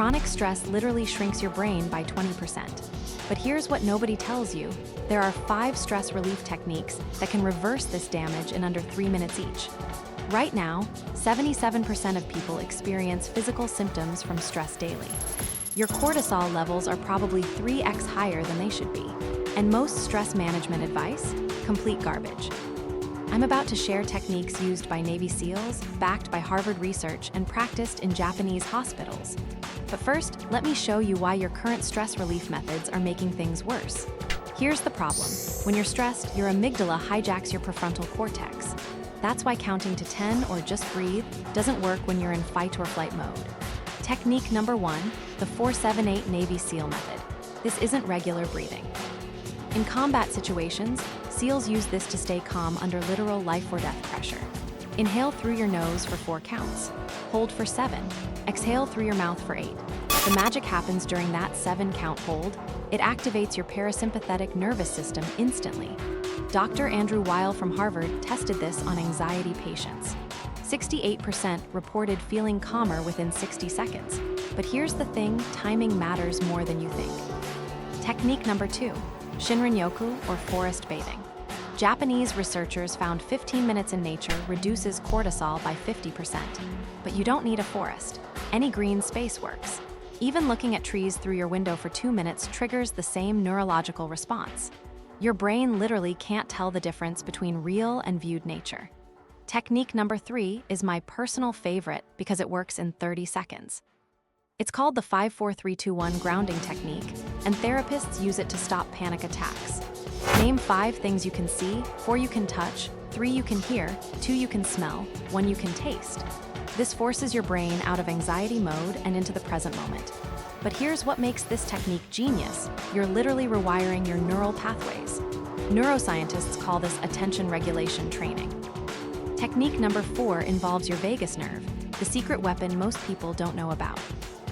Chronic stress literally shrinks your brain by 20%. But here's what nobody tells you. There are 5 stress relief techniques that can reverse this damage in under 3 minutes each. Right now, 77% of people experience physical symptoms from stress daily. Your cortisol levels are probably 3x higher than they should be. And most stress management advice? Complete garbage. I'm about to share techniques used by Navy SEALs, backed by Harvard research, and practiced in Japanese hospitals. But first, let me show you why your current stress relief methods are making things worse. Here's the problem. When you're stressed, your amygdala hijacks your prefrontal cortex. That's why counting to 10 or just breathe doesn't work when you're in fight or flight mode. Technique number 1, the 4-7-8 Navy SEAL method. This isn't regular breathing. In combat situations, SEALs use this to stay calm under literal life or death pressure. Inhale through your nose for 4 counts. Hold for 7. Exhale through your mouth for 8. The magic happens during that 7-count hold. It activates your parasympathetic nervous system instantly. Dr. Andrew Weil from Harvard tested this on anxiety patients. 68% reported feeling calmer within 60 seconds. But here's the thing, timing matters more than you think. Technique number 2, Shinrin-yoku or forest bathing. Japanese researchers found 15 minutes in nature reduces cortisol by 50%. But you don't need a forest. Any green space works. Even looking at trees through your window for 2 minutes triggers the same neurological response. Your brain literally can't tell the difference between real and viewed nature. Technique number 3 is my personal favorite because it works in 30 seconds. It's called the 5-4-3-2-1 grounding technique, and therapists use it to stop panic attacks. Name 5 things you can see, 4 you can touch, 3 you can hear, 2 you can smell, 1 you can taste. This forces your brain out of anxiety mode and into the present moment. But here's what makes this technique genius. You're literally rewiring your neural pathways. Neuroscientists call this attention regulation training. Technique number 4 involves your vagus nerve, the secret weapon most people don't know about.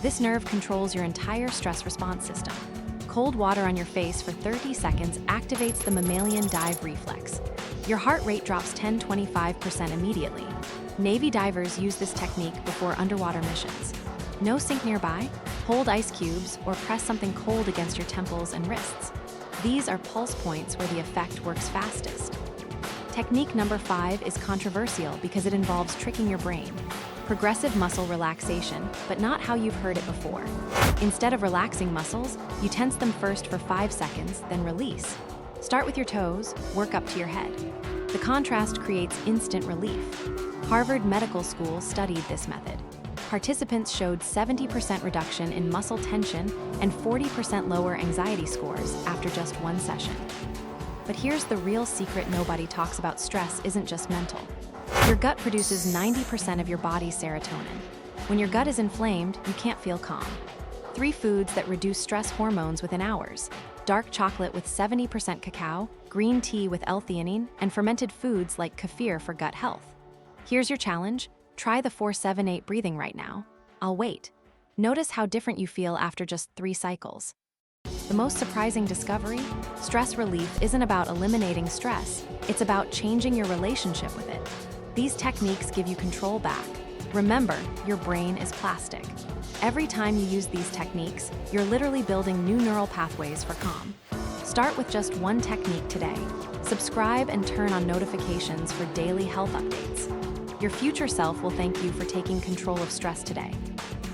This nerve controls your entire stress response system. Cold water on your face for 30 seconds activates the mammalian dive reflex. Your heart rate drops 10-25% immediately. Navy divers use this technique before underwater missions. No sink nearby? Hold ice cubes or press something cold against your temples and wrists. These are pulse points where the effect works fastest. Technique number 5 is controversial because it involves tricking your brain. Progressive muscle relaxation, but not how you've heard it before. Instead of relaxing muscles, you tense them first for 5 seconds, then release. Start with your toes, work up to your head. The contrast creates instant relief. Harvard Medical School studied this method. Participants showed 70% reduction in muscle tension and 40% lower anxiety scores after just 1 session. But here's the real secret: nobody talks about stress isn't just mental. Your gut produces 90% of your body's serotonin. When your gut is inflamed, you can't feel calm. 3 foods that reduce stress hormones within hours: dark chocolate with 70% cacao, green tea with L-theanine, and fermented foods like kefir for gut health. Here's your challenge. Try the 4-7-8 breathing right now. I'll wait. Notice how different you feel after just 3 cycles. The most surprising discovery? Stress relief isn't about eliminating stress. It's about changing your relationship with it. These techniques give you control back. Remember, your brain is plastic. Every time you use these techniques, you're literally building new neural pathways for calm. Start with just 1 technique today. Subscribe and turn on notifications for daily health updates. Your future self will thank you for taking control of stress today.